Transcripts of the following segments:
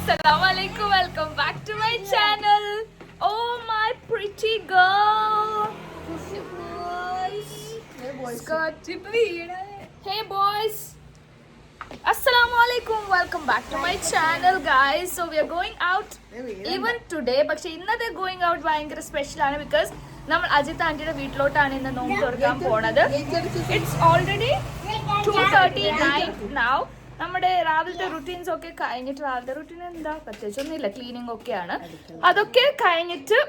Assalamualaikum, welcome back to my channel. Oh my pretty girl. Hey boys. Assalamualaikum, welcome back to my channel guys. So we are going out even today. പക്ഷേ ഇന്നത്തെ going out ഭയങ്കര special ആണ് because നമ്മൾ അജിത്ത് ആന്റിയുടെ വീട്ടിലോട്ടാണ് ഇന്ന് നോമ്പ് തുറക്കാൻ പോണത്. It's already 2:39 now. നമ്മുടെ രാവിലത്തെ റുട്ടീൻസ് ഒക്കെ കഴിഞ്ഞിട്ട് രാവിലത്തെ റുട്ടീൻ എന്താ പ്രത്യേകിച്ചൊന്നുമില്ല, ക്ലീനിങ് ഒക്കെയാണ്. അതൊക്കെ കഴിഞ്ഞിട്ട്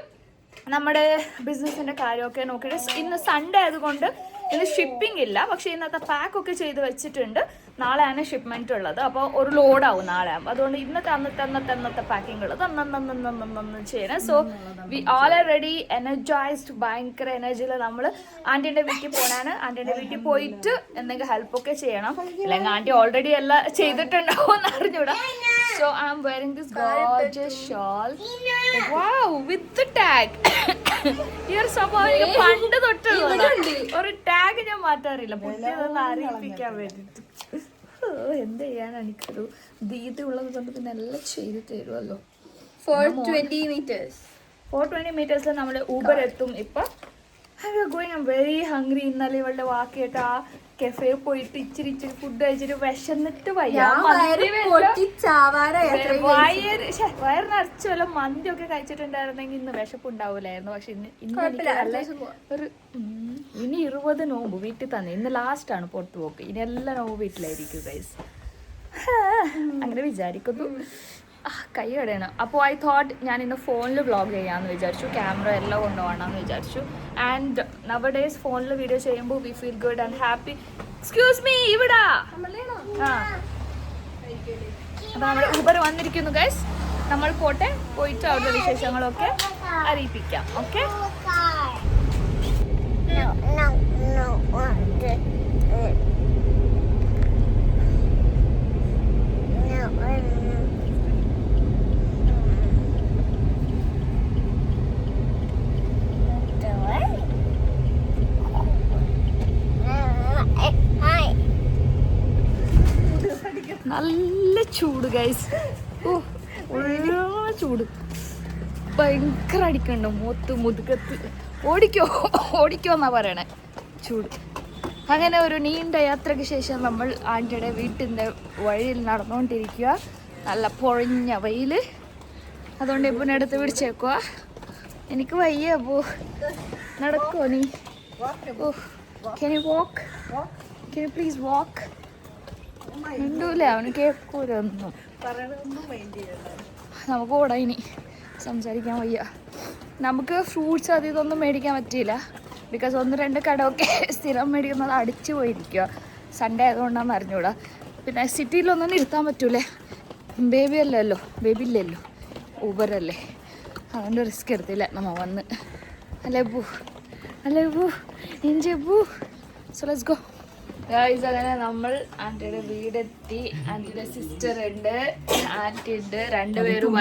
നമ്മുടെ ബിസിനസിന്റെ കാര്യമൊക്കെ നോക്കിയിട്ട് ഇന്ന് സൺഡേ ആയതുകൊണ്ട് ഇന്ന് ഷിപ്പിംഗ് ഇല്ല, പക്ഷെ ഇന്നത്തെ പാക്ക് ഒക്കെ ചെയ്ത് വെച്ചിട്ടുണ്ട്. നാളെയാണ് ഷിപ്മെന്റ് ഉള്ളത്, അപ്പോൾ ഒരു ലോഡാവും നാളെ ആകുമ്പോൾ. അതുകൊണ്ട് ഇന്നത്തെ അന്നത്തെ പാക്കിങ്ങുകൾ തന്നു ചെയ്യണം. So we all are ready, energised, ഭയങ്കര എനർജിയിൽ നമ്മൾ ആന്റിന്റെ വീട്ടിൽ പോകാനാണ്. ആന്റിന്റെ വീട്ടിൽ പോയിട്ട് എന്തെങ്കിലും ഹെൽപ്പൊക്കെ ചെയ്യണം, അല്ലെങ്കിൽ ആന്റി ഓൾറെഡി എല്ലാം ചെയ്തിട്ടുണ്ടാവും എന്ന് അറിഞ്ഞൂടാ. So I am wearing this gorgeous shawl. Wow, with tag. ഈ ഒരു സ്വഭാവം പണ്ട് തൊട്ടുള്ള ഒരു ടാഗ് ഞാൻ മാറ്റാറില്ല, പൊട്ടിയതൊന്ന് അറിയിപ്പിക്കാൻ വേണ്ടിട്ട്. എന്ത് ചെയ്യാനാണ്, എനിക്കൊരു ദീതി ഉള്ളത് കൊണ്ട് പിന്നെ എല്ലാം ചെയ്ത് തരുമല്ലോ. 420 meters നമ്മൾ ഊബർ എത്തും. ഇപ്പൊ going, I am very hungry. ഇന്നലെ ഇവളുടെ വാക്കിയിട്ട് ആ കെഫേ പോയിട്ട് ഇച്ചിരി ഫുഡ് കഴിച്ചിട്ട് വിശന്നിട്ട് വയ്യ. വയർ നിറച്ച് വല്ല മന്തി ഒക്കെ കഴിച്ചിട്ടുണ്ടായിരുന്നെങ്കിൽ ഇന്ന് വിശപ്പുണ്ടാവൂലായിരുന്നു. പക്ഷെ ഇന്ന് ഒരു ഇനി 20 നോമ്പ് വീട്ടിൽ തന്നെ. ഇന്ന് ലാസ്റ്റ് ആണ് പുറത്തു പോക്ക്. ഇനി എല്ലാ നോമ്പ് വീട്ടിലായിരിക്കും ഗൈസ്, അങ്ങനെ വിചാരിക്കുന്നു. കൈ കടയണം. അപ്പോൾ ഐ തോട്ട് ഞാൻ ഇന്ന് ഫോണിൽ വ്ളോഗ് ചെയ്യാമെന്ന് വിചാരിച്ചു, ക്യാമറ എല്ലാം കൊണ്ടുപോകണമെന്ന് വിചാരിച്ചു. ആൻഡ് നവ ഡേയ്സ് ഫോണിൽ വീഡിയോ ചെയ്യുമ്പോൾ we feel good and happy. Excuse me, ഇവിടാ. അപ്പോൾ നമ്മുടെ ഊബർ വന്നിരിക്കുന്നു ഗൈസ്. നമ്മൾ പോയിട്ട് അവരുടെ വിശേഷങ്ങളൊക്കെ അറിയിപ്പിക്കാം. ഓക്കെ, നല്ല ചൂട് ഗൈസ്. ചൂട് ഭയങ്കര അടിക്കണ്ടോ മുതുകത്ത്. ഓടിക്കോ എന്നാ പറയണേ, ചൂട്. അങ്ങനെ ഒരു നീണ്ട യാത്രയ്ക്ക് ശേഷം നമ്മൾ ആന്റിയുടെ വീട്ടിൻ്റെ വഴിയിൽ നടന്നുകൊണ്ടിരിക്കുക. നല്ല പൊഴിഞ്ഞ വെയിൽ, അതുകൊണ്ട് ഇപ്പം അടുത്ത് പിടിച്ചേക്കുക. എനിക്ക് വയ്യ. പോ, നടക്കോ നീ? ഓ, can you walk? Can you please walk? മിണ്ടൂല, അവന് കേൾക്കൂലൊന്നും. നമുക്ക് ഓടാ, ഇനി സംസാരിക്കാൻ വയ്യ. നമുക്ക് ഫ്രൂട്ട്സ് അത് ഇതൊന്നും മേടിക്കാൻ പറ്റിയില്ല, ബിക്കോസ് 1-2 കടമൊക്കെ സ്ഥിരം മേടിക്കുന്നത് അടിച്ചു പോയിരിക്കുക. സൺഡേ ആയതുകൊണ്ടാണെന്ന് അറിഞ്ഞൂടാ. പിന്നെ സിറ്റിയിലൊന്നും നിർത്താൻ പറ്റൂലേ, ബേബി ഇല്ലല്ലോ, ഊബറല്ലേ. അതുകൊണ്ട് റിസ്ക് എടുത്തില്ല നമ്മ വന്ന്. അല്ലേ ബൂ എൻജോയ് ബൂ. So let's go guys. അങ്ങനെ നമ്മൾ ആന്റിയുടെ വീടെത്തി. ആന്റിയുടെ സിസ്റ്റർ ഉണ്ട്, ആന്റി ഉണ്ട്. രണ്ടുപേരും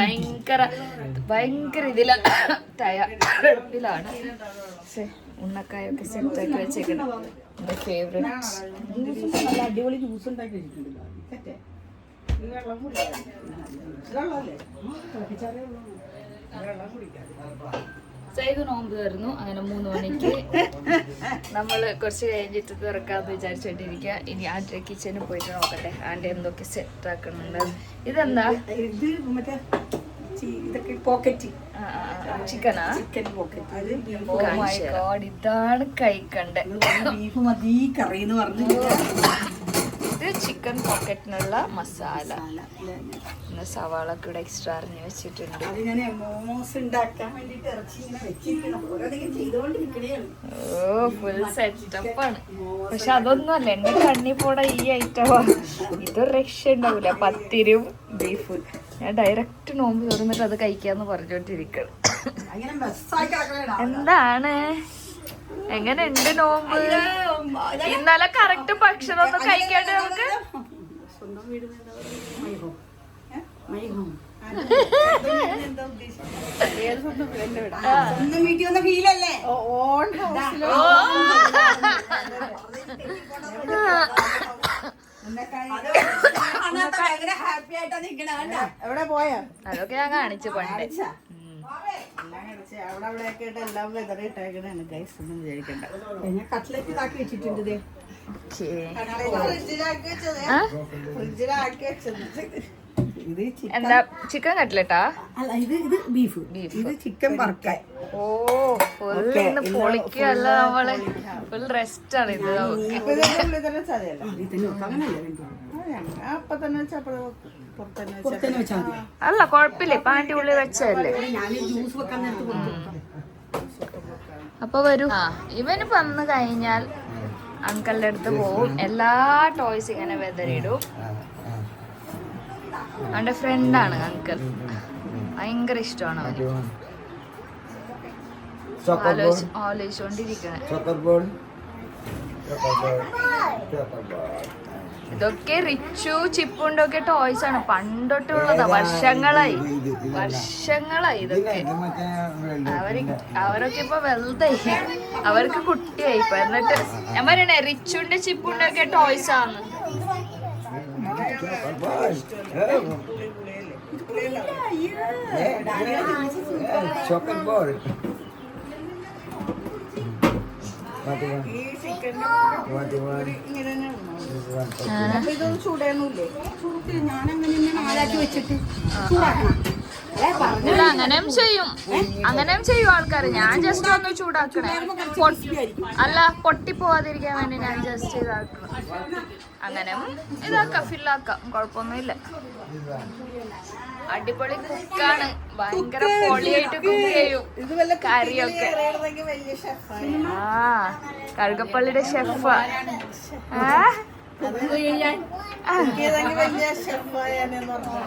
ഭയങ്കര തയ്യാറെടുപ്പിലാണ്. ഉണ്ണക്കായൊക്കെ സെറ്റാക്കി വെച്ചേക്കണം. എൻ്റെ ഫേവറേറ്റ്. അടിപൊളി ജ്യൂസ് ഉണ്ടാക്കി. സൈഡ് നോമ്പ് തീർന്നു. അങ്ങനെ 3 മണിക്ക് നമ്മൾ കുറച്ച് കഴിഞ്ഞിട്ട് തുറക്കാമെന്ന് വിചാരിച്ചോണ്ടിരിക്കുക. ഇനി ആന്റിയുടെ കിച്ചണിൽ പോയിട്ട് നോക്കട്ടെ ആന്റി എന്തൊക്കെ സെറ്റ് ആക്കുന്നുണ്ട്. ഇതെന്താ? ചിക്കനാ? ഇതാണ് കഴിക്കണ്ടേ. ഇത് ചിക്കൻ പോക്കറ്റിനുള്ള മസാല. പിന്നെ സവാള കൂടെ എക്സ്ട്രാ അറിഞ്ഞ് വെച്ചിട്ടുണ്ട്. ഓ, ഫുൾ സെറ്റപ്പാണ്. പക്ഷെ അതൊന്നും അല്ല, എന്റെ കണ്ണിപ്പോടെ ഈ ഐറ്റമാണ്. ഇതൊരു രക്ഷ ഉണ്ടാവില്ല. പത്തിരിയും ബീഫും. ഞാൻ ഡയറക്റ്റ് നോമ്പ് തുറന്നിട്ട് അത് കഴിക്കാന്ന് പറഞ്ഞോണ്ടിരിക്കണം. എന്താണ്, എങ്ങനെ ഉണ്ട് നോമ്പ്? ഇന്നലെ കറക്റ്റ് ഭക്ഷണം ഒന്നും കഴിക്കാണ്ട് നമുക്ക് ഹാപ്പി ആയിട്ടാ നിക്കണ എവിടെ പോയോ അതൊക്കെ ഞാൻ കാണിച്ചു പണ്ട്. അവിടെ അവിടെയൊക്കെ ആയിട്ട് എല്ലാം വെതറിയിട്ടേക്കണാണ് ഗൈസ്, ഒന്നും വിചാരിക്കണ്ട. ഞാൻ കട്ട്ലറ്റ് ഇതാക്കി വെച്ചിട്ടുണ്ട് ദേ. ഫ്രിഡ്ജിലാക്കി വെച്ചത്. ഇത് എന്താ ചിക്കൻ കട്ട്ലറ്റാ? അല്ല, ഇത് ബീഫ്. ഇത് ചിക്കൻ വറുക്കാൻ. ഓ ഫുൾ ഇന്ന് പൊളിക്കല്ല, നമ്മള് ഫുൾ റെസ്റ്റ് ആണ് ഇത്. ഇപ്പൊ ഇതിന്റെ ഉള്ളിൽ തന്നെ ചതയല്ല. അപ്പൊ തന്നെ വെച്ചാൽ പുറത്തന്നെ വെച്ചാൽ മതി. അല്ല കൊഴപ്പില്ല, ഇപ്പൊ ആന്റി ഉള്ളിൽ വെച്ചല്ലേ. ഞാൻ ജ്യൂസ് വെക്കാൻ നേരത്ത് കൊടുത്തു. അപ്പൊ വരൂ. ഇവന് വന്നു കഴിഞ്ഞാൽ അങ്കിളിന്റെ അടുത്ത് പോവും, എല്ലാ ടോയ്സ് ഇങ്ങനെ വെതറിയിടും. അവന്റെ ഫ്രണ്ടാണ് അങ്കിൾ, ഭയങ്കര ഇഷ്ടമാണ് അവന്. ആലോചിച്ചോണ്ടിരിക്കണേ. ഇതൊക്കെ റിച്ചു ചിപ്പുണ്ട് ഒക്കെ ടോയ്സ് ആണ്, പണ്ടൊട്ടുള്ളതാ, വർഷങ്ങളായി ഇതൊക്കെ. അവരൊക്കെ ഇപ്പൊ വലുതായി, അവർക്ക് കുട്ടിയായി ഇപ്പൊ. എന്നിട്ട് ഞാൻ പറയണേ റിച്ചുണ്ട് ചിപ്പുണ്ട് ഒക്കെ ടോയ്സ് ആണ്. ഇതൊന്നും ചൂടൊന്നുമില്ലേ? ഞാൻ അങ്ങനെ നാലാക്കി വെച്ചിട്ട് ചൂടാക്കണം. അങ്ങനെയും ചെയ്യും ആൾക്കാർ. ഞാൻ ജസ്റ്റ് ഒന്ന് ചൂടാക്കണേ, അല്ല പൊട്ടിപ്പോവാതിരിക്കാൻ വേണ്ടി ഞാൻ ജസ്റ്റ് ഇതാക്കണം. അങ്ങനെ ഇതാക്കാം, ഫില്ലാക്കാം, കുഴപ്പമൊന്നുമില്ല. അടിപൊളി കുക്കാണ്, ഭയങ്കര പൊളിയായിട്ട് കുക്ക് ചെയ്യും കറിയൊക്കെ. ആ കഴുകപ്പള്ളിയുടെ ഷെഫാ.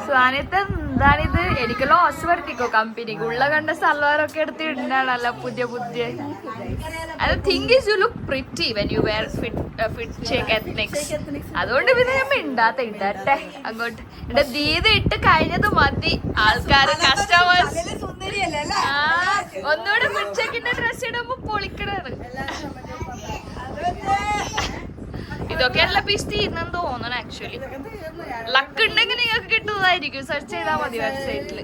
സ്വാനിത്ത് എന്താണിത്? എനിക്ക് ലോസ് വരുത്തിക്കോ കമ്പനിക്ക്. ഉള്ള കണ്ട സൽവാറൊക്കെ എടുത്ത് ഇടുന്നതാണല്ല പുതിയ. അത് think is you look pretty when you wear fit check ethnics. അതുകൊണ്ട് പിന്നെ ഞാൻ ഇടട്ടെ അങ്ങോട്ട്. എന്റെ ദീദ് ഇട്ട് കഴിഞ്ഞത് മതി, ആൾക്കാര് കസ്റ്റമേഴ്സ്. ഒന്നുകൂടെ ഫിറ്റ് ചെക്കിന്റെ ഡ്രസ് ഇടുമ്പോ പൊളിക്കണത്. ഇതൊക്കെ എല്ലാ പീസ് തീർന്നെന്ന് തോന്നണം ആക്ച്വലി. ലക്ക് ഉണ്ടെങ്കിൽ നിങ്ങൾക്ക് കിട്ടുന്നതായിരിക്കും, സെർച്ച് ചെയ്താൽ മതി വെബ്സൈറ്റില്.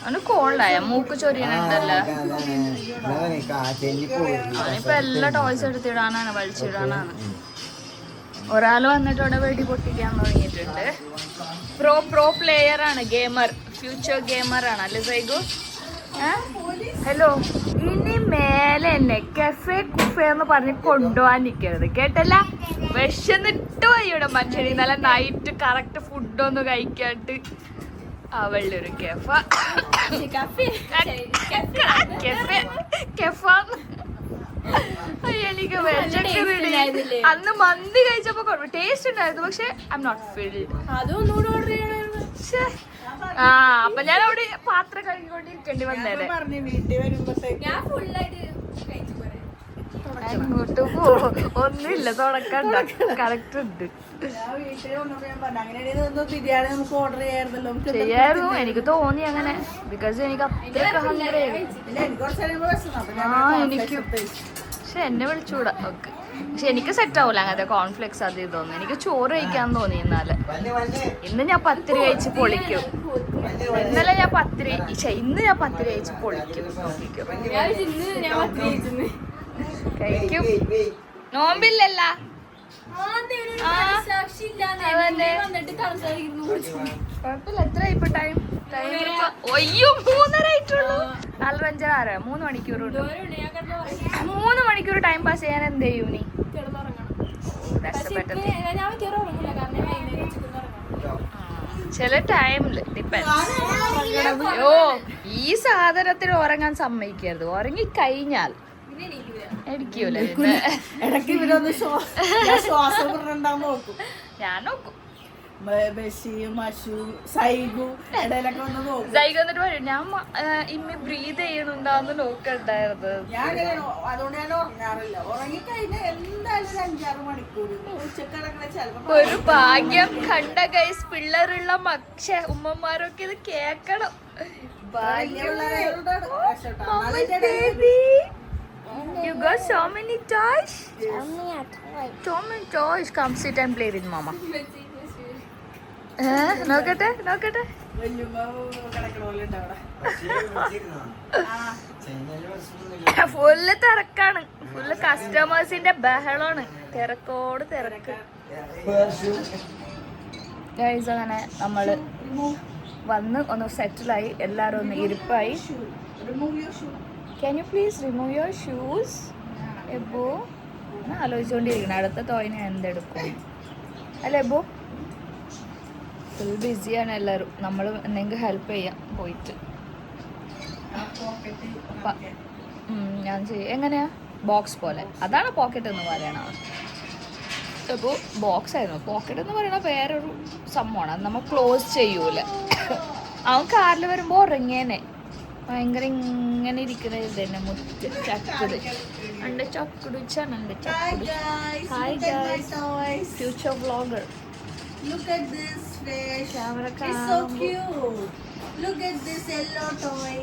അവന് കോളായ മൂക്ക് ചൊരിയണുണ്ടല്ലോ. അവനിപ്പോ എല്ലാ ടോയ്സ് എടുത്തിടാനാണ്, വലിച്ചിടാനാണ്. ഒരാൾ വന്നിട്ട് അവിടെ വെടി പൊട്ടിക്കാൻ തുടങ്ങിയിട്ടുണ്ട്. പ്രോ പ്ലെയർ ആണ്, ഗെയിമർ, ഫ്യൂച്ചർ ഗെയിമർ ആണ് അല്ലേ സൈഗു? ഹലോ, ഇനി മേലെ എന്നെ കഫേ കുഫേ എന്ന് പറഞ്ഞ് കൊണ്ടുപോകാൻ നിൽക്കരുത് കേട്ടല്ല. വിശന്നിട്ട് വയ്യുടെ മനുഷ്യന് നല്ല നൈറ്റ് കറക്റ്റ് ഫുഡൊന്നും കഴിക്കാണ്ട് അവളുടെ ഒരു എനിക്ക് അന്ന് മന്തി കഴിച്ചപ്പോ ടേസ്റ്റ് ഉണ്ടായിരുന്നു, പക്ഷെ ഐ എം നോട്ട് ഫിൽഡ്. ആ അപ്പൊ ഞാൻ അവിടെ പാത്രം കഴുകിക്കൊണ്ടിരിക്കേണ്ടി വന്നേനെ. അങ്ങോട്ട് ഒന്നുമില്ല, തുടക്കണ്ട, കറക്റ്റ് ഉണ്ട്. ചെയ്യായിരുന്നു, എനിക്ക് തോന്നി അങ്ങനെ. ബിക്കോസ് എനിക്ക് അത്രയൊക്കെ ഹംഗ്രി. ആ എനിക്ക് പക്ഷെ എന്നെ വിളിച്ചൂടാ. ഓക്കെ, പക്ഷെ എനിക്ക് സെറ്റ് ആവൂല അങ്ങനത്തെ കോൺഫ്ലിക്ട്സ് അത് ഇതൊന്നും. എനിക്ക് ചോറ് കഴിക്കാൻ തോന്നി. ഇന്ന് ഞാൻ പത്തിരി കഴിച്ച് പൊളിക്കും. ഇന്നലെ ഞാൻ പത്തിരി, ഇന്ന് ഞാൻ പത്തിരി കഴിച്ച് പൊളിക്കും. കഴിക്കും, നോമ്പില്ലല്ല. കുഴപ്പമില്ല. എത്ര ഇപ്പൊ ടൈം? ഒയ്യോ 3:30 ആയിട്ടുള്ളൂ. 4:05 3 മണിക്കൂറുണ്ട്. 3 മണിക്കൂർ ടൈം പാസ് ചെയ്യാൻ എന്ത് ചെയ്യും നീ? ചില ടൈമില് ഡിപ്പെൻസ്. ഓ ഈ സാധനത്തിൽ ഉറങ്ങാൻ സമ്മതിക്കരുത്. ഉറങ്ങിക്കഴിഞ്ഞാൽ എടിക്കൂല. ഇടയ്ക്ക് ഇവരൊന്ന് ശ്വാസം നോക്കും. ഞാൻ നോക്കും. ബഷി മഷു സൈഗു ഇടയിലൊക്കെ വന്ന് നോക്കും. ജൈഗ എന്നിട്ട് പറയും ഞാൻ ഇമ്മി ബ്രീത് ചെയ്യണുണ്ടാന്ന് നോക്കണ്ടായിരുന്നു. ഞാൻ അതുകൊണ്ട് ഞാൻ ഉറങ്ങാറില്ല. ഉറങ്ങിക്കഴിഞ്ഞാൽ എന്തായാലും ഒരു 5-6 മണിക്കൂർ ഉച്ചക്കിടക്കണ ചിലപ്പോ ഒരു ഭാഗ്യം കണ്ട ഗൈസ് പിള്ളേരുള്ള ഉമ്മമാരൊക്കെ ഇത് കേക്കണം. You got so many toys? So many toys. Come sit and play with mama. നോക്കട്ടെ നോക്കട്ടെ. ഫുള്ള് തിരക്കാണ്, ഫുള്ള് കസ്റ്റമേഴ്സിന്റെ ബഹളാണ്, തിരക്കോട് തിരക്ക്. ഗൈസ് അങ്ങനെ നമ്മള് വന്ന് ഒന്ന് സെറ്റിലായി, എല്ലാരും ഒന്ന് ഇരിപ്പായി. Can you please remove your shoes? എബു ആലോചിച്ചുകൊണ്ടിരിക്കണം അടുത്ത ടോയിന് എന്തെടുക്കും അല്ലേ എബു. ഫുൾ ബിസിയാണ് എല്ലാവരും. നമ്മൾ എന്തെങ്കിലും ഹെൽപ്പ് ചെയ്യാം പോയിട്ട്. ഞാൻ ചെയ്യും. എങ്ങനെയാ ബോക്സ് പോലെ? അതാണ് പോക്കറ്റ് എന്ന് പറയണത്. ഇപ്പോൾ ബോക്സ് ആയിരുന്നു. പോക്കറ്റ് എന്ന് പറയുന്നത് വേറൊരു സംഭവമാണ്. അത് നമ്മൾ ക്ലോസ് ചെയ്യൂല. അവൻ കാറിൽ വരുമ്പോൾ ഉറങ്ങിയേനെ. ഭയങ്കര ഇങ്ങനെ ഇരിക്കുന്ന ഇതന്നെ മുറ്റ് ചക്കത് എൻ്റെ ചക്കുടിച്ചാണ് എൻ്റെ ചക്കുടി. Hi guys, future vlogger. Look at this fish. Camera It's so cute. Look at this yellow toy.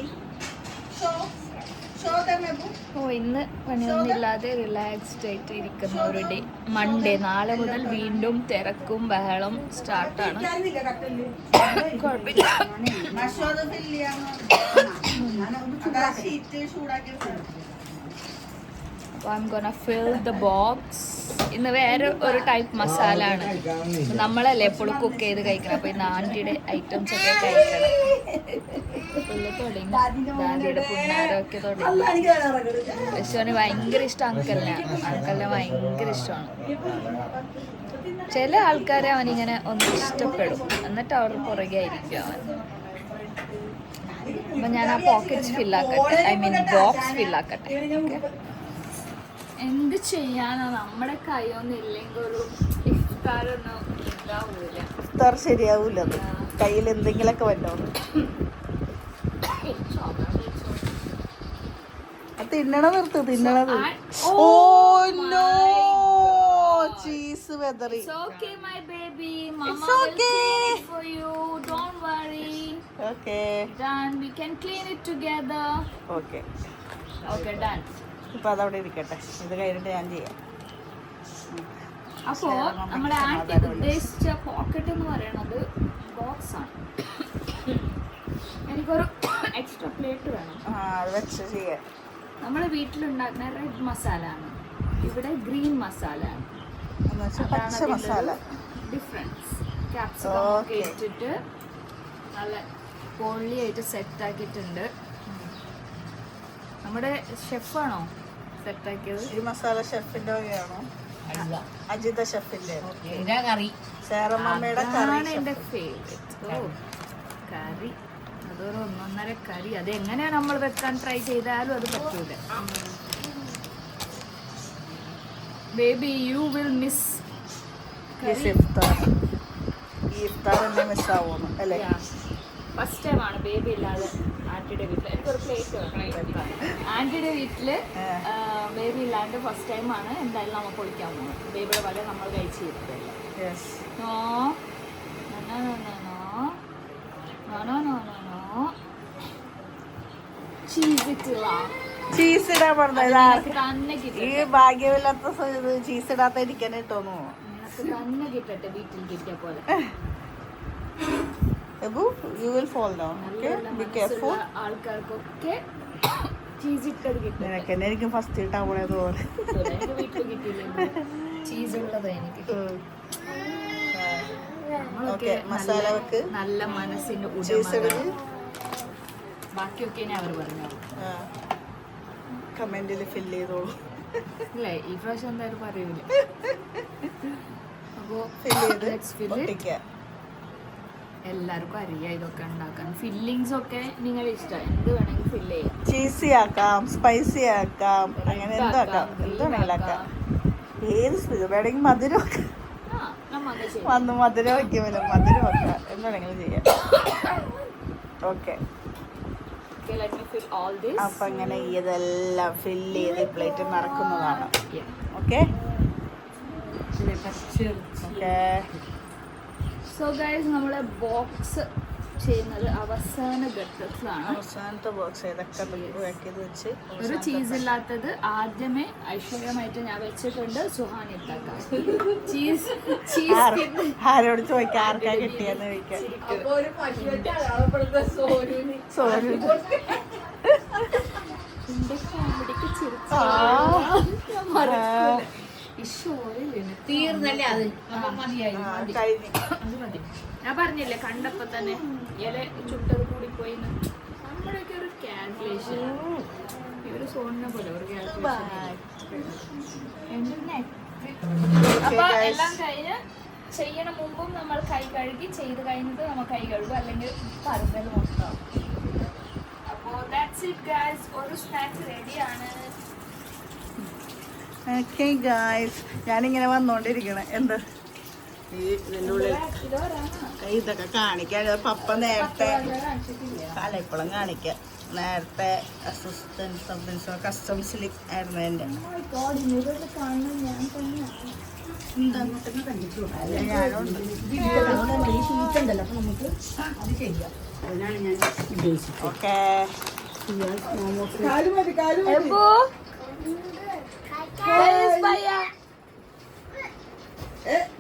Show them, Abu. ഓ ഇന്ന് പണിയൊന്നുമില്ലാതെ റിലാക്സ്ഡ് ആയിട്ട് ഇരിക്കുന്ന ഒരു ഡേ മൺഡേ. നാളെ മുതൽ വീണ്ടും തിരക്കും ബഹളം സ്റ്റാർട്ടാണ്. കുഴപ്പമില്ല. അപ്പോൾ I am gonna fill the box. ഇന്ന് വേറെ ഒരു ടൈപ്പ് മസാല ആണ്. നമ്മളല്ലേ എപ്പോഴും കുക്ക് ചെയ്ത് കഴിക്കണം. അപ്പോൾ ഇന്ന് ആൻറ്റിയുടെ ഐറ്റംസ് ഒക്കെ കഴിക്കണം. തുടങ്ങി ദാദിയുടെ പുണ്ണാരമൊക്കെ തുടങ്ങി. യശുവിന് ഭയങ്കര ഇഷ്ടം അങ്കലിനെ ഭയങ്കര ഇഷ്ടമാണ്. ചില ആൾക്കാരെ അവനിങ്ങനെ ഒന്ന് ഇഷ്ടപ്പെടും, എന്നിട്ട് അവർ പുറകെ ആയിരിക്കും അവൻ. അപ്പം ഞാൻ ആ പോക്കറ്റ്സ് ഫില്ലാക്കട്ടെ, ഐ മീൻ ബോക്സ് ഫില്ലാക്കട്ടെ. ഓക്കെ, എന്ത് ചെയ്യാനോ നമ്മുടെ കൈയൊന്നും ഇല്ലെങ്കിൽ ഒരു ഇഫ്താരൊന്നും ഇതാവൂല. ഇഫ്താർ ശരിയാവൂല. കയ്യിൽ എന്തെങ്കിലുമൊക്കെ വല്ലോ. തിന്നണത്. ഓ നോ, ചീസ് വെതറി. It's okay my baby, mama will clean it for you, don't worry. Okay. Done, we can clean it together. Okay. Okay, done. ഇപ്പൊ അതവിടെ ഇരിക്കട്ടെ, ഇത് കഴിഞ്ഞിട്ട് ഞാൻ ചെയ്യാം. അപ്പോ നമ്മുടെ ആന്റി ഉദ്ദേശിച്ച പോക്കറ്റ് എന്ന് പറയുന്നത് ബോക്സ് ആണ്. എനിക്കൊരു എക്സ്ട്രാ പ്ലേറ്റ് വേണം. അത് വെച്ച് ചെയ്യാം. നമ്മുടെ വീട്ടിലുണ്ടാക്കുന്ന റെഡ് മസാല ആണ്, ഇവിടെ ഗ്രീൻ മസാല ആണ്. പച്ച മസാല ഡിഫറൻസ്. ക്യാപ്സിക്കം ഒക്കെ ഇട്ടിട്ട് നല്ല പൊള്ളിയായിട്ട് സെറ്റ് ആക്കിയിട്ടുണ്ട്. നമ്മുടെ ഷെഫാണോ സെറ്റ് ആക്കിയത്? ഈ മസാല ഷെഫിന്റെ വകയാണോ? അജിത ഷെഫിന്റെ സാറമ്മയുടെ കറി. എന്റെ ഫേവറേറ്റ് കറി. അതൊരു 1.5 കറി. അത് എങ്ങനെയാ നമ്മൾ വെക്കാൻ ട്രൈ ചെയ്താലും അത് പറ്റൂല. ബേബി യു വിൽ മിസ് ഇഫ്താർ എന്നെ മിസ്സാവുന്നു അല്ലേ? ഫസ്റ്റ് ടൈം ആണ് ബേബി ഇല്ലാതെ ആന്റിയുടെ വീട്ടിൽ. എനിക്കൊരു പ്ലേറ്റ് വേണം. ആന്റിയുടെ വീട്ടില് ബേബി ഇല്ലാണ്ട് ഫസ്റ്റ് ടൈം ആണ് എന്തായാലും നമ്മൾ പൊളിക്കാൻ പോകുന്നത്. ബേബിയുടെ വല നമ്മൾ കഴിച്ച് ചെയ്തിട്ടില്ല. ചീസ് ഇടാൻ പറഞ്ഞത് ഈ ഭാഗ്യമില്ലാത്ത ചീസ് ഇടാത്ത ഇരിക്കാനേ തോന്നുന്നു. തന്നെ കിട്ടട്ടെ വീട്ടിൽ കിട്ടിയ പോലെ. You will fall down. Okay, be careful. ആൾക്കാർക്കൊക്കെ ചീസ് ഇട്ടത് കിട്ടും. എനിക്ക് ഫസ്റ്റ് ഇട്ടാ പോയതുപോലെ വീട്ടിൽ കിട്ടിയില്ല ചീസ് ഉള്ളത് എനിക്ക്. മസാല വെക്ക്. നല്ല മനസ്സിന്റെ ഉടമ. ബാക്കിയൊക്കെ അവർ പറഞ്ഞു കമന്റിൽ ഫില്ല് ചെയ്തോളൂ. ഇല്ലേ ഈ പ്രാവശ്യം എന്തായാലും പറയൂല. അപ്പോ എല്ലാവർക്കും അറിയാം ഇതൊക്കെ ഉണ്ടാക്കാൻ. ഫില്ലിങ്സ് ഒക്കെ നിങ്ങളുടെ ഇഷ്ടം, എന്ത് വേണമെങ്കിൽ ഫില്ല് ചെയ്യാം. ചീസി ആക്കാം, സ്പൈസി ആക്കാം, അങ്ങനെ എന്താക്കാം, എന്ത് വേണമെങ്കിലും ആക്കാം. ഏത് വേണമെങ്കിൽ മധുരം ആക്കാം. നമ്മൾ വന്ന് മധുരം വയ്ക്കുമല്ലോ, മധുരം വെക്കാം എന്താണെങ്കിലും ചെയ്യാം. ഓക്കെ, അപ്പൊ അങ്ങനെ ഇതെല്ലാം ഫില്ല് ചെയ്ത് പ്ലേറ്റ് നടക്കുന്നതാണ്. Okay okay. സോ ഗൈസ് നമ്മളെ ബോക്സ് ചെയ്യുന്നത് അവസാന ഘട്ടത്തിലാണ്. അവസാനത്തെ ബോക്സ് ഇതൊക്കെ പാക്ക് വെച്ച് ഒരു ചീസ് ഇല്ലാത്തത് ആദ്യമേ ഐശ്വര്യമായിട്ട് ഞാൻ വെച്ചിട്ടുണ്ട്. സുഹാൻ ഇട്ടാക്കാം ചീസ് ആരോട് ചോദിക്കാം ആർക്കാ കിട്ടിയെന്ന് ചോദിക്കാം. സോനു തീർന്നല്ലേ അത് ഞാൻ പറഞ്ഞില്ലേ കണ്ടപ്പോ തന്നെ ഇല ചുട്ടത് കൂടി പോയി. നമ്മുടെയൊക്കെ ഒരു കാൽക്കുലേഷൻ ഇവര് സോണിനെ പോലെ ഒരു അപ്പൊ എല്ലാം കഴിഞ്ഞ് ചെയ്യണ മുമ്പും നമ്മൾ കൈ കഴുകി, ചെയ്ത് കഴിഞ്ഞിട്ട് നമ്മൾ കൈ കഴുകും, അല്ലെങ്കിൽ പറമ്പൽ മൊത്തം. അപ്പോ ദാറ്റ്സ് ഇറ്റ് ഗൈസ്, ഒരു സ്നാക്സ് റെഡിയാണ്. ഓക്കെ ഗായ്സ്, ഞാനിങ്ങനെ വന്നോണ്ടിരിക്കണേ. എന്താ ഇതിൻ്റെ ഉള്ളിൽ ഇതൊക്കെ കാണിക്കാൻ പപ്പ നേരത്തെ അല്ല ഇപ്പോഴും കാണിക്കാം. നേരത്തെ അസിസ്റ്റന്റ് സബ് ഇൻസ്പെക്ടർ കസ്റ്റംസിൽ ആയിരുന്നു എൻ്റെ. ഓക്കെ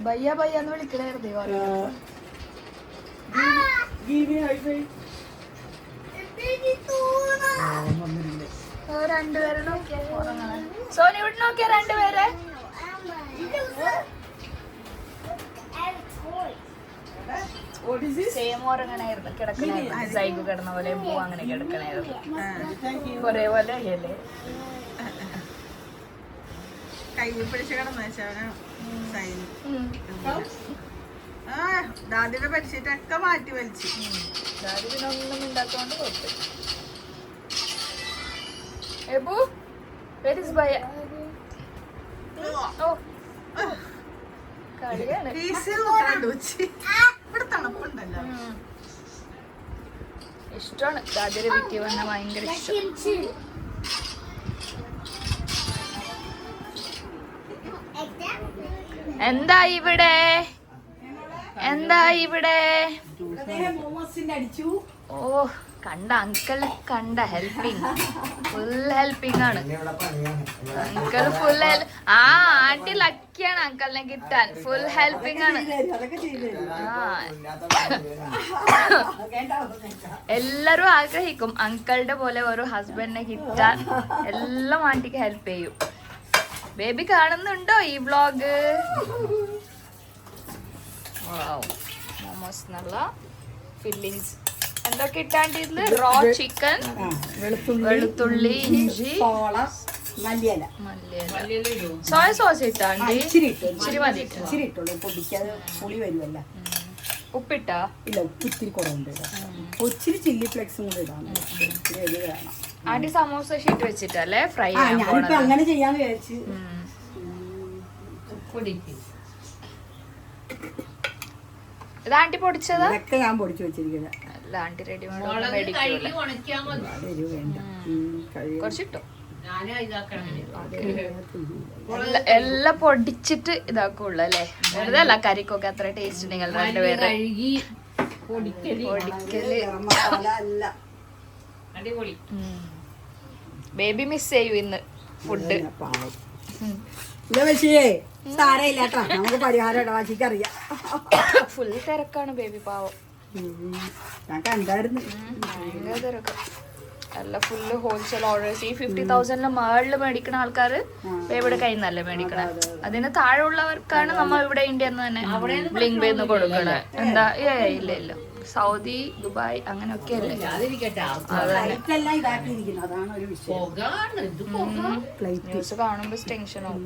ഭയ്യ ഭയ്യ എന്ന് വിളിക്കണായിരുന്നു. രണ്ടുപേരെ നോക്കിയാ സോനി ഇവിടെ നോക്കിയാ രണ്ടുപേരെ. സെയിം ഉറങ്ങണായിരുന്നു, കിടക്കണായിരുന്നു. സൈബ് കിടന്ന പോലെ പൂ അങ്ങനെ കിടക്കണായിരുന്നു. ഒരേപോലെ അല്ലേ കൈ പിടിച്ച് കിടന്നു. ദാദിയുടെ ബെഡ്ഷീറ്റ് ഒക്കെ മാറ്റി വലിച്ചു. ദാദി പിന്നെ ഒന്നും ഉണ്ടാത്തോണ്ട് കൊടുത്തു. എബു where is Baya? ഓ കളിയാണ്. ഇവിടെ തണുപ്പുണ്ടല്ലോ. ഇഷ്ടമാണ് ദാദിയുടെ വീട്ടിൽ വന്ന ഭയങ്കര ഇഷ്ടം. എന്താ ഇവിടെ എന്താ ഇവിടെ? ഓ കണ്ട അങ്കിള് കണ്ട ഹെൽപ്പിങ്, ഫുൾ ഹെൽപ്പിംഗ് ആണ് അങ്കിൾ. ഫുൾ ആ ആന്റി ലക്കിയാണ് അങ്കിളിനെ കിട്ടാൻ. ഫുൾ ഹെൽപ്പിംഗ് ആണ്. എല്ലാരും ആഗ്രഹിക്കും അങ്കിളുടെ പോലെ ഒരു ഹസ്ബൻഡിനെ കിട്ടാൻ. എല്ലാം ആന്റിക്ക് ഹെൽപ്പ് ചെയ്യും. ബേബി കാണുന്നുണ്ടോ ഈ വ്ലോഗ്? മോമോസ് നല്ല ഫില്ലിങ്സ് എന്തൊക്കെ ഇട്ടാണ്ട് ഇതില് റോ ചിക്കൻ, വെളുത്തുള്ളി, ഇഞ്ചി, മല്ലിയില, സോയ സോസ് ഇട്ടാണ്ട് ഇച്ചിരി മതി. പൊടിക്കാതെ പുളി വരുമല്ല. ഉപ്പിട്ടാ ഇല്ല, ഉപ്പ് ഇത്തിരി കുറവുണ്ട്. ഒത്തിരി ചില്ലി ഫ്ലെക്സും കൂടെ ഇടാം. ഇത്തിരി എരിവ് വേണം. ആന്റി സമോസ ഷീറ്റ് വെച്ചിട്ടല്ലേ ഫ്രൈ ഞാനിപ്പോ അങ്ങനെ ചെയ്യാന്ന് വിചാരിച്ചു. ഇത് ആന്റി പൊടിച്ചതാ? ഇതൊക്കെ ഞാൻ പൊടിച്ചു വെച്ചിരിക്കുന്നത്. അല്ല ആന്റി റെഡിമേഡ് കുറച്ചിട്ടോ. എല്ലാം പൊടിച്ചിട്ട് ഇതാക്കുള്ളൂ അല്ലേ? വെറുതെ അല്ല കറിക്കൊക്കെ അത്ര ടേസ്റ്റ് ഉണ്ടെങ്കിൽ രണ്ടുപേരെ പൊടിക്കല്. ബേബി മിസ് ചെയ്യൂ ഇന്ന് ഫുഡ്. സാരയില്ല കേട്ടോ, നമുക്ക് പരിഹാരം ഇടവാച്ചിക്കറിയാം. ഫുൾ തിരക്കാണ് ബേബി പാവം. ഞാൻ കണ്ടായിരുന്നു ഭയങ്കര തിരക്ക്. അല്ല ഫുള്ള് ഹോൾസെയിൽ ഓർഡേഴ്സ്. ഈ 50,000 മുകളിൽ മേടിക്കുന്ന ആൾക്കാര് ബേബിയുടെ കയ്യിൽ നിന്നല്ലേ മേടിക്കണേ. അതിന് താഴെ ഉള്ളവർക്കാണ് നമ്മൾ ഇവിടെ ഇന്ത്യന്ന് തന്നെ ലിങ്ക് ചെയ്ത് കൊടുക്കണേ. എന്താ ഇല്ല ഇല്ല, സൗദി, ദുബായ് അങ്ങനെയൊക്കെ അല്ലേ. ന്യൂസ് കാണുമ്പോ ടെൻഷനാവും.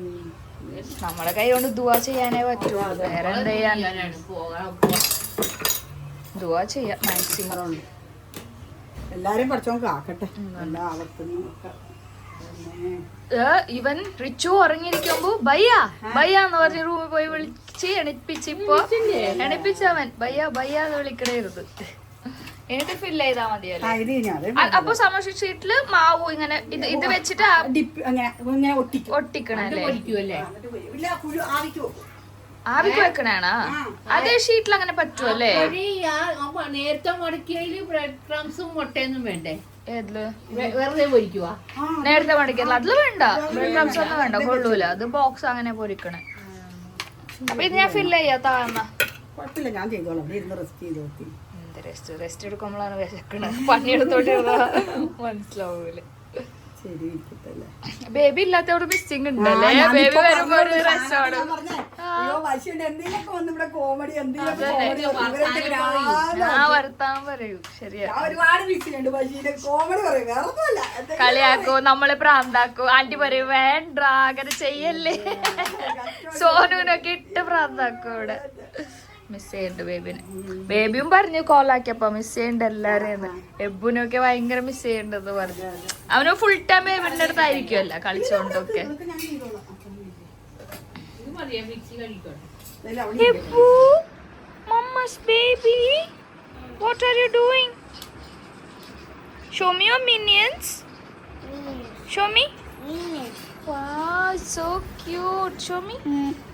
നമ്മളെ കൈ കൊണ്ട് ദുആ ചെയ്യാനേ പറ്റൂ. വേറെ എന്താ ചെയ്യാൻ? ദുആ ചെയ്യാം മാക്സിമം. എല്ലാരും പഠിച്ചോണ്ട് ആക്കട്ടെ. എല്ലാ ആളത്തുനിന്നും ഒക്കെ ഇവൻ റിച്ചു ഉറങ്ങിയിരിക്കുമ്പോ ബയ്യ ബയ്യ എന്ന് പറഞ്ഞ റൂമിൽ പോയി വിളിച്ച് എണിപ്പിച്ചിപ്പോ എണിപ്പിച്ചവൻ ബയ്യ ബയ്യ എന്ന് വിളിക്കണേരുത്. എന്നിട്ട് ഫില്ല് ചെയ്താ മതിയല്ലോ. അപ്പൊ സമോസ ഷീറ്റില് മാവ് ഇങ്ങനെ ഇത് വെച്ചിട്ട് ഒട്ടിക്കണല്ലേ? ആവിക്ക് വെക്കണാണോ? അതേ ഷീറ്റിൽ അങ്ങനെ പറ്റുമല്ലേ? നേരത്തെ മടക്കിയതില് ബ്രെഡ് ക്രംസും മുട്ടയൊന്നും വേണ്ടേ? ഏതില് വെറുതെ പൊരിക്കുവാ? നേരത്തെ മടിക്കല്ല, അതില് വേണ്ട. ബ്രെഡ് ക്രംസ് ഒന്നും വേണ്ട, കൊള്ളൂല. അത് ബോക്സ് അങ്ങനെ പൊരിക്കണേ. അപ്പൊ ഇത് ഞാൻ ഫില്ല് ചെയ്യാത്ത കുഴപ്പമില്ല, ഞാൻ ചെയ്തോളാം. റെസ്റ്റ് ചെയ്ത് നോക്കി. റെസ്റ്റ് എടുക്കുമ്പോഴാണ് വിശക്കണത്. പണിയെടുത്തോട്ട് മനസ്സിലാവൂല. ശരി, ഇരിക്കട്ടല്ലേ. ബേബി ഇല്ലാത്തവർ മിസ്സിംഗ് ഉണ്ടല്ലേ? ബേബി വരുമ്പോ ഒരു രസമാണ്. വർത്താൻ പറയൂ. ശരിയാ, ഒരുപാട് മിസ് ചെയ്യുന്നുണ്ട്. ബഷീര് കോമഡി പറയും, വേറെ ഒന്നുമല്ല. കളിയാക്കോ, നമ്മളെ പ്രാന്താക്കോ. ആന്റി പറയും വേണ്ട അങ്ങനെ ചെയ്യല്ലേ. സോനുവിനൊക്കെ ഇട്ട് പ്രാന്താക്കോ. ഇവിടെ മിസ് ചെയ്യുന്നുണ്ട് ബേബിനെ. ബേബിയും പറഞ്ഞു കോലാക്കിയപ്പോ മിസ് ചെയ്യണ്ട എല്ലാരെയും. എബുനൊക്കെ ഭയങ്കര മിസ് ചെയ്യണ്ടെന്ന് പറഞ്ഞു. അവന് ഫുൾ ടൈം ബേബിന്റെ അടുത്തായിരിക്കുമല്ല കളിച്ചോണ്ടൊക്കെ. Ebu, Mama's baby, what are you doing? Show me your minions. Show me. Wow, so cute. Show me.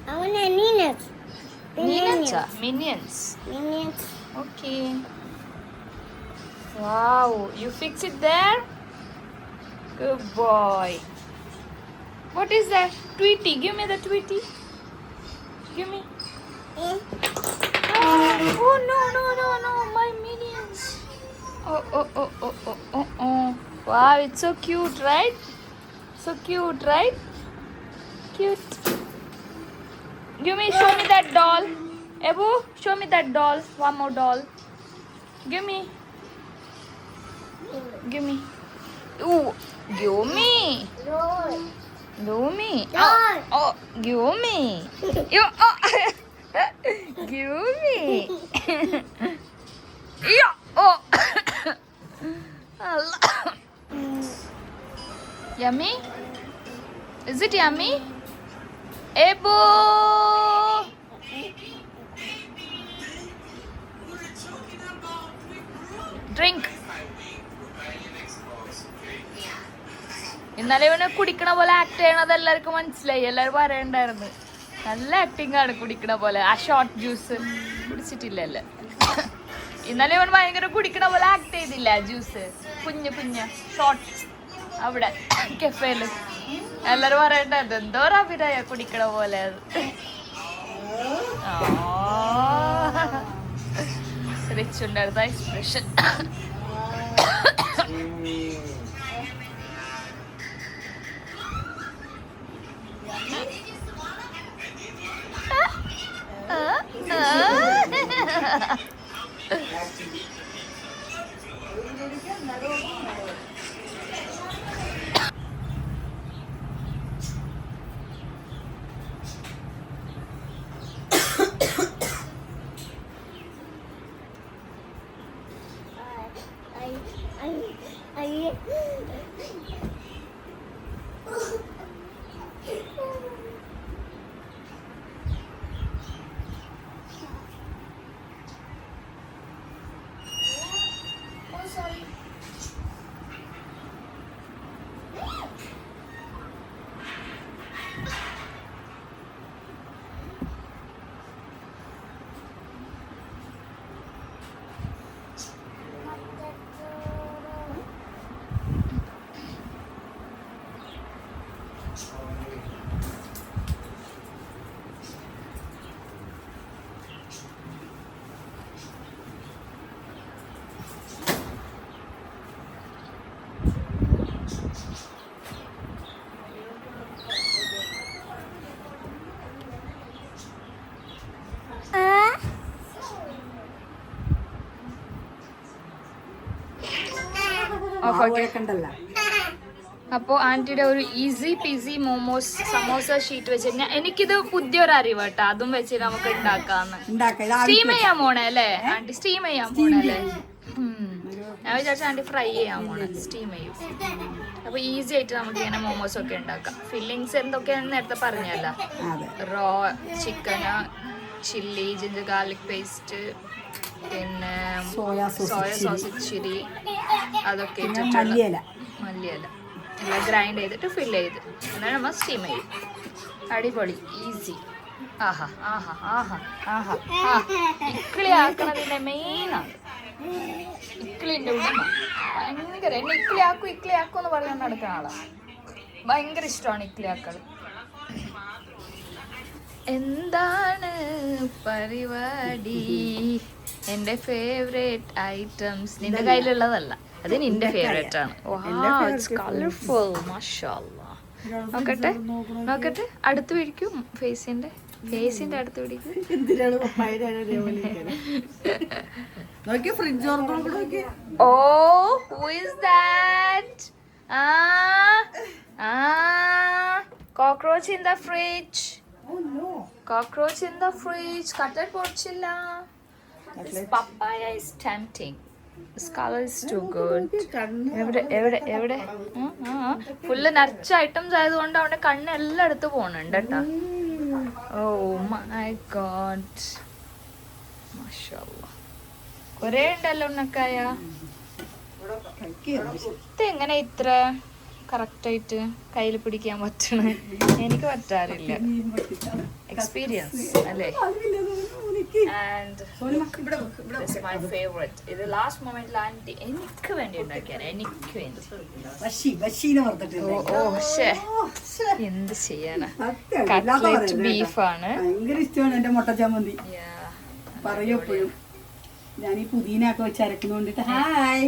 I want a Minions. Minions. Minions. Okay. Wow, you fix it there? Good boy. What is that? Tweety. Give me the Tweety. Give me. Oh no, my minions. Oh. Wow, it's so cute, right? So cute, right? Cute. Show me that doll. Ebu, show me that doll. One more doll. Give me. Ooh, give me. Give me. Oh, give me. You. Oh. Give me. Yeah. Oh. Yummy? Is it yummy? Ebu. Drink. ഇന്നലെ ഇവന് കുടിക്കണ പോലെ act ചെയ്യണത് എല്ലാവർക്കും മനസ്സിലായി. എല്ലാവരും പറയണ്ടായിരുന്നു നല്ല ആക്ടിങ് ആണ് കുടിക്കണ പോലെ. ആ ഷോർട്ട് ജ്യൂസ് കുടിച്ചിട്ടില്ലല്ലോ. ഇന്നലെ ഇവൻ ഭയങ്കര കുടിക്കണ പോലെ ആക്ട് ചെയ്തില്ല. ജ്യൂസ് കുഞ്ഞ് ഷോർട്ട് അവിടെ കഫേല് എല്ലാരും പറയണ്ടായിരുന്നു എന്തോ അഭിനയ കുടിക്കണ പോലെ. റിച്ചുണ്ടായിരുന്ന എക്സ്പ്രഷൻ. അപ്പോ ആന്റിയുടെ ഒരു easy peasy momos samosa sheet വെച്ചിട്ട് എനിക്കിത് പുതിയൊരു അറിവ് കേട്ടോ. അതും വെച്ച് നമുക്ക് ഉണ്ടാക്കാന്ന്. സ്റ്റീം ചെയ്യാൻ പോണേ അല്ലേ ആന്റി? സ്റ്റീം ചെയ്യാൻ പോണേ അല്ലേ? ഞാൻ വിചാരിച്ച ആന്റി ഫ്രൈ ചെയ്യാൻ പോണേ. സ്റ്റീം ചെയ്യും. അപ്പൊ ഈസി ആയിട്ട് നമുക്ക് ഇങ്ങനെ മോമോസ് ഒക്കെ ഉണ്ടാക്കാം. ഫില്ലിങ്സ് എന്തൊക്കെയാണെന്ന് നേരത്തെ പറഞ്ഞല്ലോ. അതെ. റോ ചിക്കന്, ചില്ലി, ജിഞ്ചർ ഗാർലിക് പേസ്റ്റ്, പിന്നെ സോയ സോസ് ഇച്ചിരി, അതൊക്കെ പിന്നെ ഇട്ടിട്ടുള്ള മല്ലിയില എല്ലാം ഗ്രൈൻഡ് ചെയ്തിട്ട് ഫില്ല് ചെയ്ത് എന്നിട്ട് നമ്മൾ സ്റ്റീം ചെയ്യും. അടിപൊളി, ഈസി. ആഹാ ആഹാ ആഹാ ആഹാ ആ ഇക്കിളി ആക്കണതിന്റെ മെയിനാണ്. ഇക്കിളിന്റെ ഉടമ ഭയങ്കര എന്നെ ഇക്കിളി ആക്കും എന്ന് പറഞ്ഞാൽ നടക്കുന്ന ആളാണ്. ഭയങ്കര ഇഷ്ടമാണ് ഇക്കിളി ആക്കൾ. എന്താണ് പരിപാടി? എൻ്റെ ഫേവറേറ്റ് ഐറ്റംസ് നിന്റെ കയ്യിലുള്ളതല്ല, അത് നിന്റെ ഫേവറേറ്റ് ആണ്. കളർഫുൾ, മാഷാഅല്ലാ. നോക്കട്ടെ അടുത്ത് പിടിക്കും. ഫേസിന്റെ അടുത്ത് പിടിക്കും. എന്തിനാണ് നോക്കിയ ഫ്രിഡ്ജ് നോക്കിയ oh, who is that? Cockroach in the fridge. Cockroach in the fridge. Cutlet പൊടിച്ചില്ല. This papaya is tempting. This color is too good. എവിടെ ഫുള്ള് നച്ച ഐറ്റംസ് ആയതുകൊണ്ട് അവന്റെ കണ്ണ് എല്ലാം എടുത്ത് പോണുണ്ട് കേട്ടാ. ഓ മൈ ഗോഡ്, മാഷാഅല്ലാ. കൊറേ ഉണ്ടല്ലോ ഉണ്ണക്കായ. ഇതെങ്ങനെ ഇത്ര കറക്റ്റായിട്ട് കയ്യിൽ പിടിക്കാൻ പറ്റണ? എനിക്ക് പറ്റാറില്ല. എക്സ്പീരിയൻസ് അല്ലേ? And this my favourite. ഇത് ലാസ്റ്റ് മൊമെന്റിൽ ആന്റി എനിക്ക് വേണ്ടി ഉണ്ടാക്കിയാണ്. എനിക്ക് വേണ്ടി. ഓ ശേ, എന്ത് ചെയ്യാനാ. കട്ട്ലറ്റ് ബീഫാണ്. ഭയങ്കര ഇഷ്ടമാണ് എന്റെ മുട്ട ചമ്മന്തി. പറയപ്പോഴും ഞാൻ ഈ പുതിനൊക്കെ വെച്ച് അരക്കുന്നോണ്ടിട്ട്. ഹായ്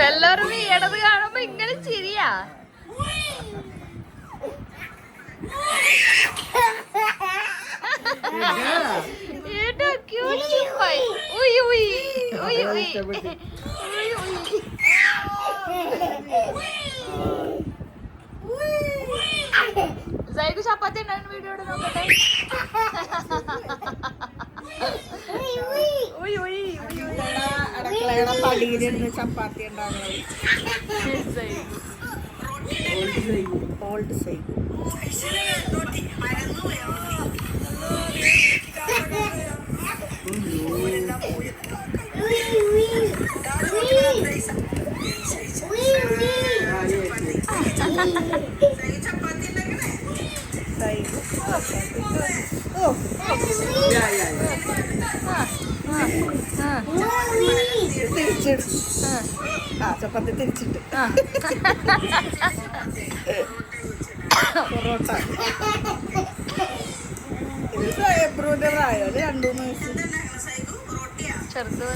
എല്ലാവരും ഈടത് കാണുമ്പോ ഇങ്ങനെ ചിരിയാ. ചപ്പാത്തി ഉണ്ടാകുന്ന വീഡിയോ നോക്കട്ടെ. അടുക്കളയുടെ പടിയിലിരുന്ന് ചപ്പാത്തി ഉണ്ടാകുന്നത്. Old side. ചപ്പാത്തി തിരിച്ചിട്ട് പൊറോട്ട. ഇത് എബ്രൂഡർ ആയോ? 2-3 വയസ്സ് ചെറുത്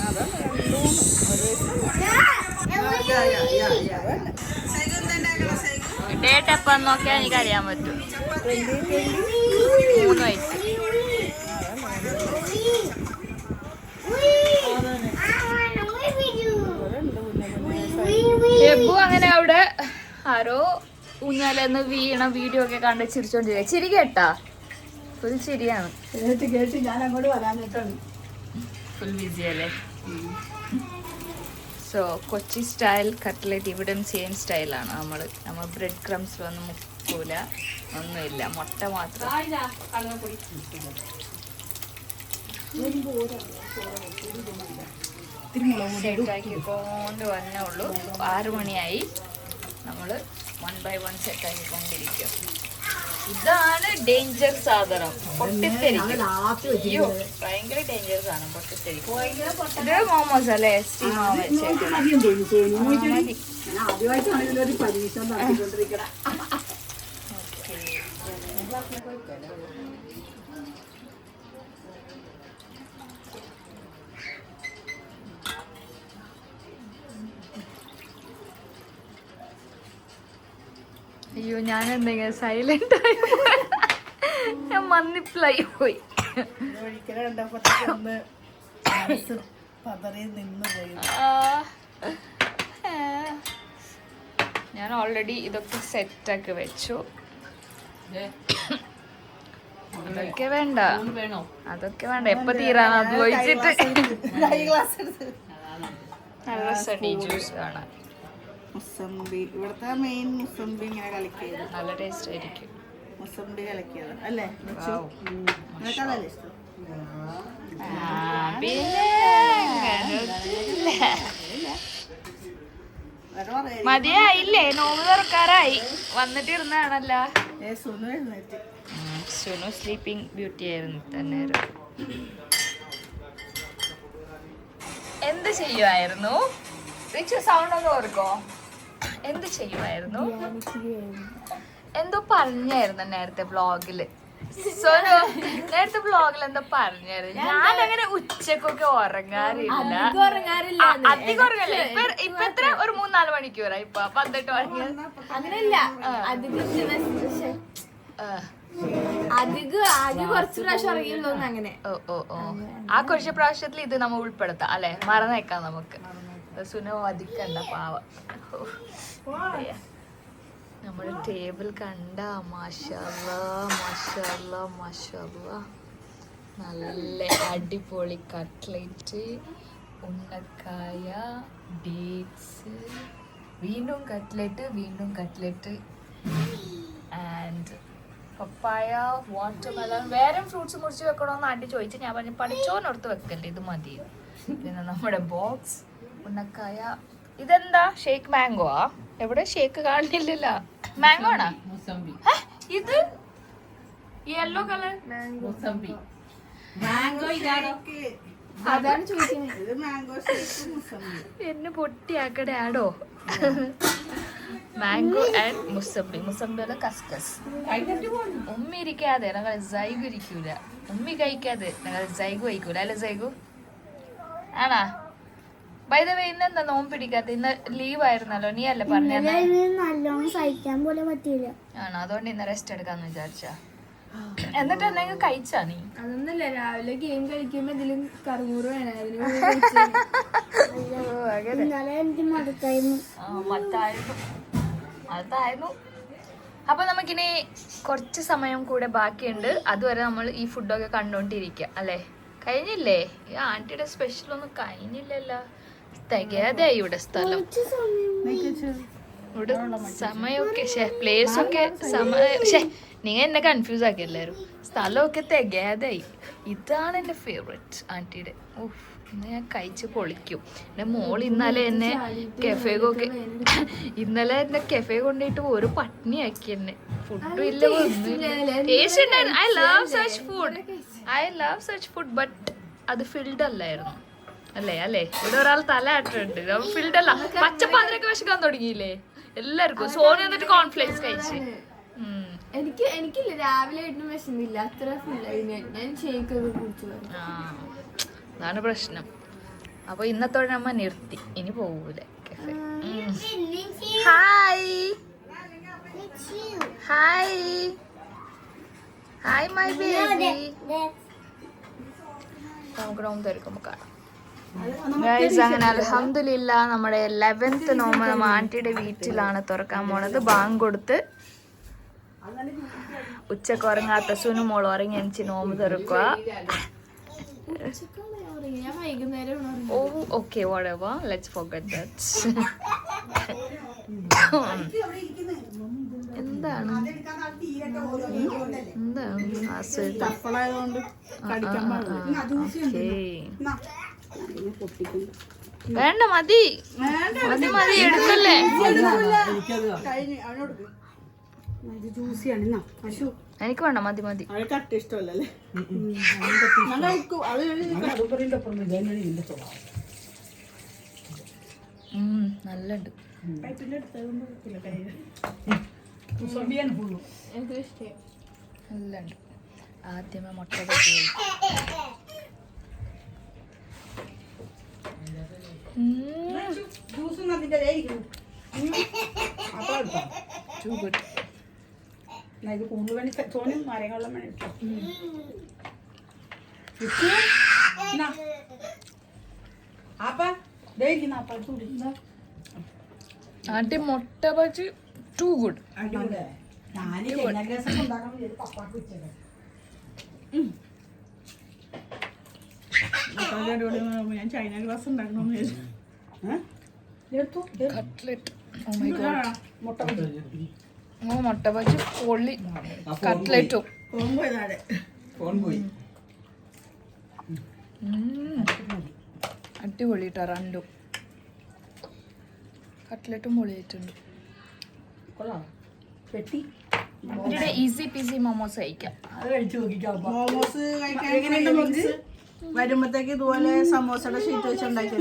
അതാണ്. 2-3 ഡേറ്റ് എപ്പം നോക്കിയാൽ എനിക്ക് അറിയാൻ പറ്റും. 3 വയസ്സ്. എബു അങ്ങനെ അവിടെ ആരോ ഊഞ്ഞാലെന്ന് വീണ വീഡിയോ ഒക്കെ കണ്ട് ചിരിച്ചോണ്ടിരിക്കുക. ചിരി കേട്ടാ? ഫുൾ ചിരിയാണ്. കേട്ട് ഞാൻ അങ്ങോട്ട് വരാനിട്ടാണ്. ഫുൾ ബിസി അല്ലേ? സോ കൊച്ചി സ്റ്റൈൽ കട്ട്ലറ്റ് ഇവിടെയും സെയിം സ്റ്റൈലാണ്. നമ്മൾ ബ്രെഡ് ക്രംസിലൊന്നും മുക്കൂല, ഒന്നുമില്ല, മുട്ട മാത്രം. സെറ്റാക്കിക്കൊണ്ട് വന്നേ ഉള്ളൂ. 6 മണിയായി. നമ്മൾ 1 by 1 സെറ്റാക്കിക്കൊണ്ടിരിക്കും. ഇതാണ് ഡേഞ്ചർ സാധനം, പൊട്ടിത്തെറിക്കും. അയ്യോ ഭയങ്കര ഡേഞ്ചേഴ്സ് ആണ്, പൊട്ടിത്തെറിക്കും. ഇത് മോമോസ് അല്ലേ? സ്റ്റീം ആദ്യമായിട്ടാണ് ഇതിലൊരു പരീക്ഷണം നടത്തിക്കൊണ്ടിരിക്കണം. അയ്യോ ഞാൻ എന്തെങ്കിലും സൈലന്റ് ആയി ഞാൻ മന്നിപ്പിലായി പോയി. ഒരിക്കലും കണ്ടപ്പോഴത്തേക്ക് ഒന്ന് മനസ്സ് പതറി നിന്ന് പോയി. ഞാൻ ഓൾറെഡി ഇതൊക്കെ സെറ്റാക്കി വെച്ചു. അതൊക്കെ വേണ്ട, വേണോ? അതൊക്കെ വേണ്ട, എപ്പോ തീരാൻ അത് ചോദിച്ചിട്ട്. കൈ ഗ്ലാസ് എടുത്ത് നല്ല രസമുണ്ട് ഈ ജ്യൂസ് കാണാൻ. മുസംബി ഇവിടുത്തെ മെയിൻ മുസംബി ഇങ്ങനെ കളിക്കിയത്. നല്ല ടേസ്റ്റ് ആയിരിക്കും. മുസംബി കളിക്കിയത് അല്ലേ? Wow. നിനക്കതല്ലേ ഇഷ്ടം? പിന്നെ വേറെ പറയാ. മതിയായില്ലേ? നോമ്പ് തുറക്കാറായി. വന്നിട്ടിരുന്നാണല്ലോ. സുനു എഴുന്നേറ്റ്. സുനു സ്ലീപ്പിംഗ് ബ്യൂട്ടി ആയിരുന്നു തന്നെ. എന്ത് ചെയ്യുമായിരുന്നു? സൗണ്ട് ഒന്ന് ഓർക്കോ. എന്ത് ചെയ്യുമായിരുന്നു? എന്തോ പറഞ്ഞായിരുന്നു നേരത്തെ വ്ളോഗില്. സോനു നേരത്തെ വ്ളോഗിൽ എന്തോ പറഞ്ഞായിരുന്നു. ഞാൻ അങ്ങനെ ഉച്ചക്കൊക്കെ ഉറങ്ങാറില്ല, അധികം ഉറങ്ങല്ലേ. ഇപ്പൊ എത്ര ഒരു 3-4 മണിക്കൂറായി. ഇപ്പൊ 12 മണിക്കൂർ അങ്ങനെയല്ല. അധികം ആകെ കുറച്ച് പ്രാവശ്യം ഇറങ്ങിയുള്ളൂ അങ്ങനെ. ഓ ആ കുറച്ച് പ്രാവശ്യത്തിൽ ഇത് നമ്മൾ ഉൾപ്പെടുത്താം അല്ലെ? മറന്നേക്കാം നമുക്ക്. സുനോ അധിക്കണ്ട പാവ. നമ്മുടെ ടേബിൾ കണ്ട മാഷാല്ലാ മാഷാല്ലാ മാഷാല്ലാ. നല്ല അടിപൊളി കട്ട്ലേറ്റ്, ഉന്നക്കായ, ഡേറ്റ്സ്, വീണ്ടും കട്ട്ലേറ്റ് ആൻഡ് പപ്പായ, വാട്ടർമെലൺ. വേറെ ഫ്രൂട്ട്സ് മുറിച്ച് വെക്കണമെന്ന് ആൻറ്റി ചോദിച്ചു. ഞാൻ പറഞ്ഞു പഠിച്ചോനോർത്ത് വെക്കല്ലേ, ഇത് മതി. പിന്നെ നമ്മുടെ ബോക്സ്, ഉന്നക്കായ. ഇതെന്താ ഷേക്ക് മാംഗോ? എവിടെ ഷേക്ക് കാണുന്നില്ലല്ലോ. മാംഗോ ആണോ മുസംബി? ഇത് യെല്ലോ കളർ മുസംബി മാംഗോ ഇതാണോ? അതാണ് ചോദിക്കുന്നത്. ഇത് മാംഗോ ഷേക്ക് മുസംബി. എന്നെ പൊട്ടിയാക്കടെ ആടോ. മാംഗോ ആൻഡ് മുസംബി അല്ല കസ്കസ്. ഉമ്മി ഇരിക്കാതെ ഞങ്ങൾ സൈഗു ഇരിക്കൂല. ഉമ്മി കഴിക്കാതെ ഞങ്ങൾ സൈഗു കഴിക്കൂല അല്ലെ? സൈഗു ആണാ? ബൈ ദ വേ ഇന്നെന്താ നോമ്പ് പിടിക്കാത്ത? ഇന്ന് ലീവ് ആയിരുന്നല്ലോ, നീ അല്ലേ പറഞ്ഞ? നല്ലോണം സഹിക്കാൻ പോലും പറ്റിയില്ല. ആണോ? അതുകൊണ്ട് ഇന്ന് റെസ്റ്റ് എടുക്കാന്ന് വിചാരിച്ചാ. എന്നിട്ട് എന്തെങ്കിലും കഴിച്ചാ നീ? അതൊന്നല്ല, രാവിലെ ഗെയിം കളിക്കുമ്പോ ഇതിലും കറുമുറ് വേണമായിരുന്നു. ഇന്നലെ എനിക്ക് മടുത്തായിരുന്നു. മത്തായിരുന്നു. അപ്പൊ നമുക്കിനി കുറച്ച് സമയം കൂടെ ബാക്കിയുണ്ട്. അതുവരെ നമ്മൾ ഈ ഫുഡൊക്കെ കണ്ടോണ്ടിരിക്കുക അല്ലേ? കഴിഞ്ഞില്ലേ? ഈ ആന്റിയുടെ സ്പെഷ്യൽ ഒന്നും കഴിഞ്ഞില്ലല്ലോ. തികയാതെ ഇവിടെ സ്ഥലം, ഇവിടെ സമയമൊക്കെ പ്ലേസ് ഒക്കെ നിങ്ങൾ എന്നെ കൺഫ്യൂസ് ആക്കി എല്ലാവരും. സ്ഥലമൊക്കെ തികയാതായി. ഇതാണ് എൻ്റെ ഫേവറേറ്റ് ആന്റിയുടെ. ഓഹ്, ഇന്ന് ഞാൻ കഴിച്ച് പൊളിക്കും. എൻ്റെ മോൾ ഇന്നലെ എന്നെ കെഫേ കൊണ്ടിട്ട് ഒരു പട്ടിണിയാക്കി എന്നെ. ഫുഡും ഇല്ല, ടേസ്റ്റ് ഉണ്ടായിരുന്നു. I love such food but അത് ഫിൽഡ് അല്ലായിരുന്നു അല്ലേ? ഇവിടെ ഒരാൾ തല ആട്ടുണ്ട്, ഫിൽഡ് അല്ല. പച്ചപ്പാതിരൊക്കെ വിശക്കാൻ തുടങ്ങിയില്ലേ എല്ലാവർക്കും? സോനി എന്നിട്ട് കോൺഫ്ലേക്സ് കഴിച്ച്. എനിക്കില്ല, രാവിലെ ആയിട്ടും വിശന്നില്ല, അത്ര ഫുള്ളായി. ഞാൻ ഷേക്ക് ഒക്കെ കുടിച്ചു. അതാണ് പ്രശ്നം. അപ്പൊ ഇന്നത്തോടെ നമ്മ നിർത്തി, ഇനി പോകൂല കഫേ. Hi my baby. നമുക്ക് നോമ്പ് തുറക്കുമ്പോ കാണാം. അങ്ങനെ അൽഹംദുലില്ലാ നമ്മുടെ 11th നോമ്പ് നമ്മ ആന്റിയുടെ വീട്ടിലാണ് തുറക്കാൻ പോണത്. ബാങ്ക് കൊടുത്ത് ഉച്ചക്ക് ഉറങ്ങാത്ത സുനു മോൾ ഉറങ്ങി എനിക്ക് നോമ്പ് തുറക്കുക. ഞാൻ വൈകുന്നേരം Oh, okay, whatever. Let's forget that. എന്താണ് വേണ്ട, മതി എടുക്കല്ലേ. എനിക്ക് വേണ്ട, മതി. കട്ട് ഇഷ്ടമല്ലേ? നല്ലുണ്ട്. നല്ലുണ്ട്. ആദ്യമേ മുട്ട ടു ഗുഡ്. ഇത് കൂടുതൽ വേണ്ടി തോന്നും നാരങ്ങളും വേണ്ടി അപ്പ അപ്പ ചൂടി ആട്ടി മുട്ട ബജി ടു ഗുഡ്. ഞാൻ ചൈന ഗ്ലാസ് ഉണ്ടാക്കണമെന്ന് cutlet. Oh my god. Oh മുട്ട ബജി പൊള്ളി. കട്ട്ലറ്റും അടിപൊളി കേട്ടോ. രണ്ടും കട്ട്ലറ്റും പൊളിയായിട്ടുണ്ട്. ഇവിടെ ഈസി പീസി മോമോസ് കഴിക്കാം. മോമോസ് കഴിക്കാൻ വരുമ്പത്തേക്ക് ഇതുപോലെ സമോസയുടെ ഷീറ്റ് വെച്ചുണ്ടാക്കി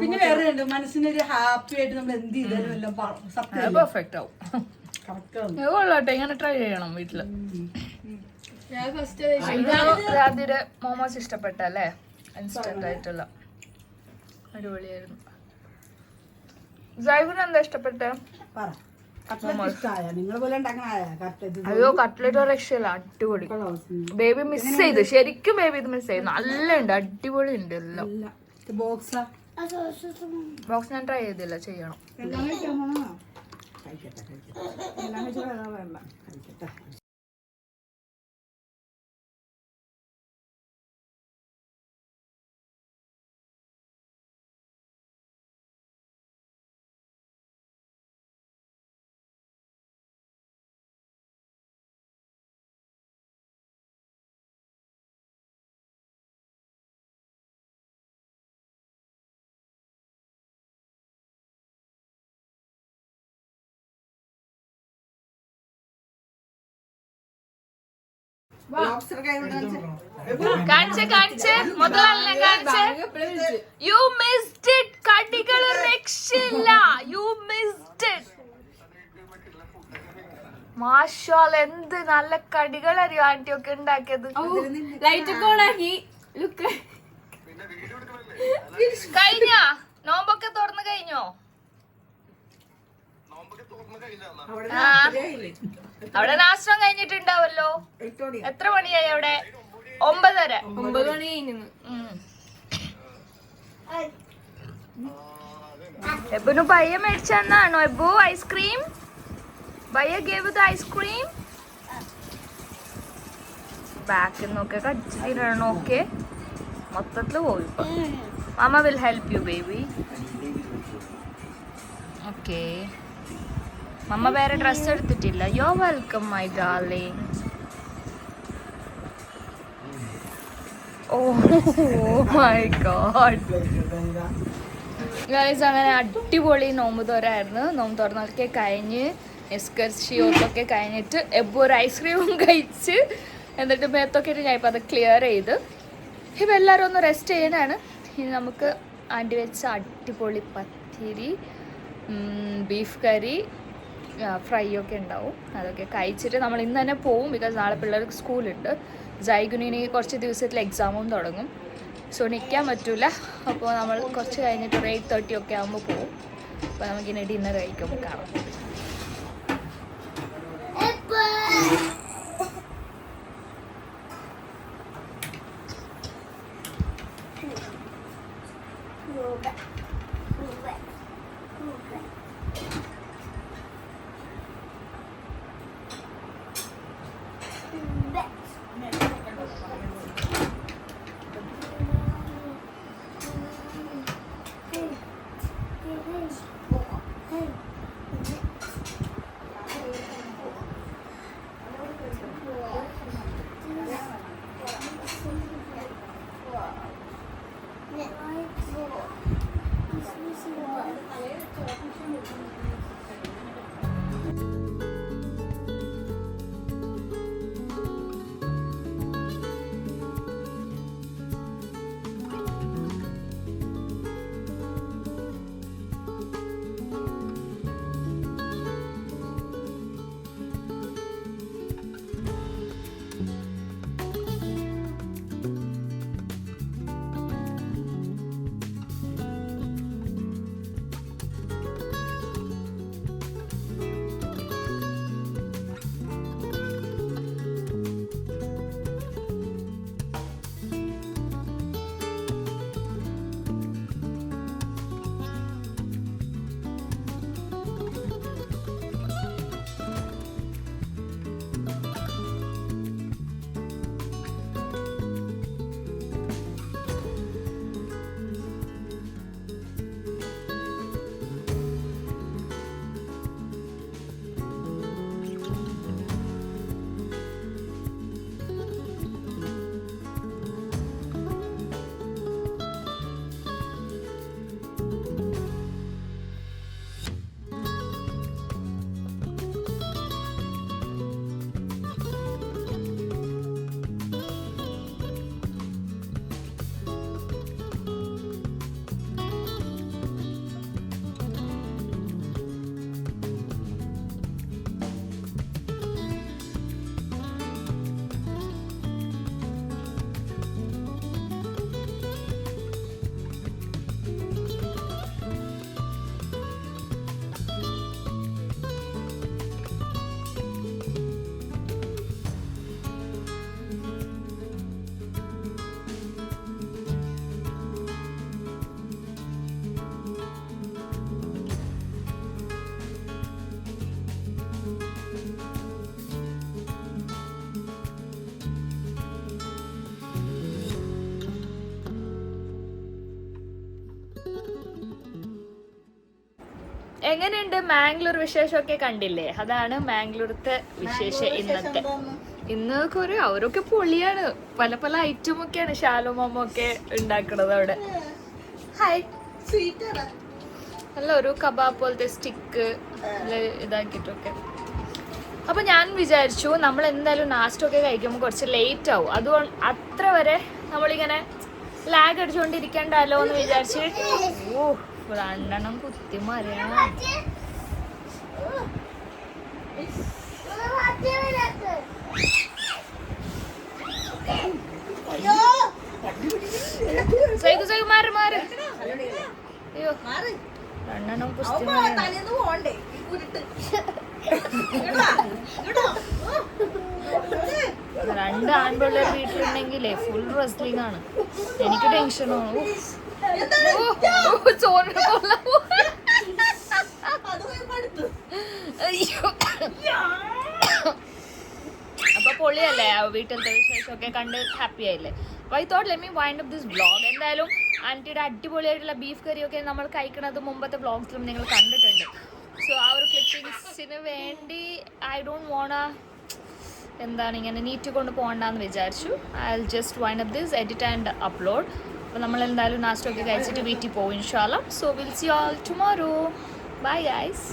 പിന്നെ വേറെ ഉണ്ട് മനസ്സിനൊരു ഹാപ്പി ആയിട്ട് നമ്മൾ എന്ത് ചെയ്താലും എല്ലാം സത്യം പെർഫെക്റ്റ് ആവും. കൊള്ളാട്ടെ, ഇങ്ങനെ ട്രൈ ചെയ്യണം വീട്ടില്. രാത്രിയുടെ മോമോസ് ഇഷ്ടപ്പെട്ടല്ലേ? ഇൻസ്റ്റന്റ് ആയിട്ടുള്ള അടിപൊളിയായിരുന്നു. ജൈവിന് എന്താ ഇഷ്ടപ്പെട്ടെ? നിങ്ങൾ പോലെ അയ്യോ കട്ട്ലറ്റ് രക്ഷയില്ല, അടിപൊളി. ബേബി മിസ് ചെയ്ത്, ശരിക്കും ബേബി ഇത് മിസ് ചെയ്തു. നല്ല ഉണ്ട്, അടിപൊളി ഉണ്ട് എല്ലാം. ബോക്സ് ബോക്സ് ഞാൻ ട്രൈ ചെയ്തില്ല, ചെയ്യണം. കാണിച്ചേ മുതലാളിനെ കാണിച്ചേ. U missed it. കടികൾ രക്ഷയില്ല. U missed it. മാഷാഅല്ലാ, എന്ത് നല്ല കടികൾ അറിയോ ആന്റി ഒക്കെ ഉണ്ടാക്കിയത്. ലൈറ്റ് ഒക്കെ ഓണാക്കി. ലുക്ക് കഴിഞ്ഞ നോമ്പൊക്കെ തുറന്നു കഴിഞ്ഞോ? അവിടെ നാശനം കഴിഞ്ഞിട്ടുണ്ടാവല്ലോ. എത്ര മണിയായി അവിടെ? 9:30. 9 മണി കഴിഞ്ഞു. എബുന് ബയ്യ മേടിച്ചെന്നാണോ? എബു ഐസ്ക്രീം ബയ്യ ഗേവ് ദ ഐസ്ക്രീം. ബാക്കിൽ നിന്നൊക്കെ കടിച്ചു തിരണോ? ഓക്കെ, മൊത്തത്തില് പോയി. Mama will help you baby. Okay, mamma വേറെ ഡ്രസ് എടുത്തിട്ടില്ല. Yo welcome my darling. Oh my god guys, അങ്ങനെ അടിപൊളി നോമ്പ് തുറയായിരുന്നു. നോമ്പ് തുറന്നൊക്കെ കഴിഞ്ഞ് എസ്കർഷിയൊക്കെ കഴിഞ്ഞിട്ട് എബു ഒരു ഐസ്ക്രീമും കഴിച്ച് എന്നിട്ട് മേത്തൊക്കെ ഇട്ട് ഞാൻ ഇപ്പം അത് ക്ലിയർ ചെയ്ത് ഇപ്പം എല്ലാവരും ഒന്ന് റെസ്റ്റ് ചെയ്യണതാണ്. ഇനി നമുക്ക് ആൻറ്റി വെച്ച അടിപൊളി പത്തിരി, ബീഫ് കറി, ഫ്രൈ ഒക്കെ ഉണ്ടാവും. അതൊക്കെ കഴിച്ചിട്ട് നമ്മൾ ഇന്ന് തന്നെ പോവും. ബിക്കോസ് നാളെ പിള്ളേർക്ക് സ്കൂളുണ്ട്. ജൈഗുനിന് കുറച്ച് ദിവസത്തിൽ എക്സാമും തുടങ്ങും. സോ നിൽക്കാൻ പറ്റില്ല. അപ്പോൾ നമ്മൾ കുറച്ച് കഴിഞ്ഞിട്ട് ഒരു 8:30 ഒക്കെ ആകുമ്പോൾ പോവും. അപ്പോൾ നമുക്കിനി ഡിന്നർ കഴിക്കുമ്പോൾ കാണാം. എങ്ങനെയുണ്ട് മാംഗ്ലൂർ വിശേഷമൊക്കെ കണ്ടില്ലേ? അതാണ് മാംഗ്ലൂരത്തെ വിശേഷം ഇന്നത്തെ. ഇന്നൊക്കെ അവരൊക്കെ പൊളിയാണ്. പല പല ഐറ്റം ഒക്കെയാണ് ഷാലോമോ ഒക്കെ ഉണ്ടാക്കുന്നത് അവിടെ. ഹായ്, അല്ല ഒരു കബാബ് പോലത്തെ സ്റ്റിക്ക് ഇതാക്കിയിട്ടൊക്കെ. അപ്പൊ ഞാൻ വിചാരിച്ചു നമ്മൾ എന്തായാലും നാസ്റ്റൊക്കെ കഴിക്കുമ്പോൾ കുറച്ച് ലേറ്റ് ആവും, അതുകൊണ്ട് അത്ര വരെ നമ്മളിങ്ങനെ ലാഗ് അടിച്ചുകൊണ്ടിരിക്കണ്ടല്ലോ എന്ന് വിചാരിച്ച് രണ്ടെണ്ണം കുത്തി മറിയാണ്. മാറി മാറി. അയ്യോ, രണ്ടെണ്ണം കുസ്തി മറിയാണ്. രണ്ട് ആൺപിള്ളേർ വീട്ടിലുണ്ടെങ്കിലേ ഫുൾ റെസ്ലിംഗ് ആണ്. എനിക്ക് ടെൻഷനോ അപ്പൊ പൊളിയല്ലേ, വീട്ടിലത്തെ വിശേഷമൊക്കെ കണ്ട് ഹാപ്പി ആയില്ലേ. അപ്പൊ I thought let me wind up this vlog. എന്തായാലും ആന്റിയുടെ അടിപൊളിയായിട്ടുള്ള ബീഫ് കറിയൊക്കെ നമ്മൾ കഴിക്കുന്നത് മുമ്പത്തെ വ്ലോഗ്സിലും നിങ്ങൾ കണ്ടിട്ടുണ്ട്. സോ ആ ഒരു ക്ലിപ്പിങ്സിന് വേണ്ടി ഐ ഡോണ്ട് വോണ എന്താണ് ഇങ്ങനെ നീറ്റ് കൊണ്ട് പോകണ്ടെന്ന് വിചാരിച്ചു. I will just wind up this, edit and upload. അപ്പോൾ നമ്മൾ എന്തായാലും നാസ്റ്റൊക്കെ കഴിച്ചിട്ട് വീട്ടിൽ പോകും ഇൻഷാ അല്ലാഹ്. So will see you all tomorrow. Bye guys.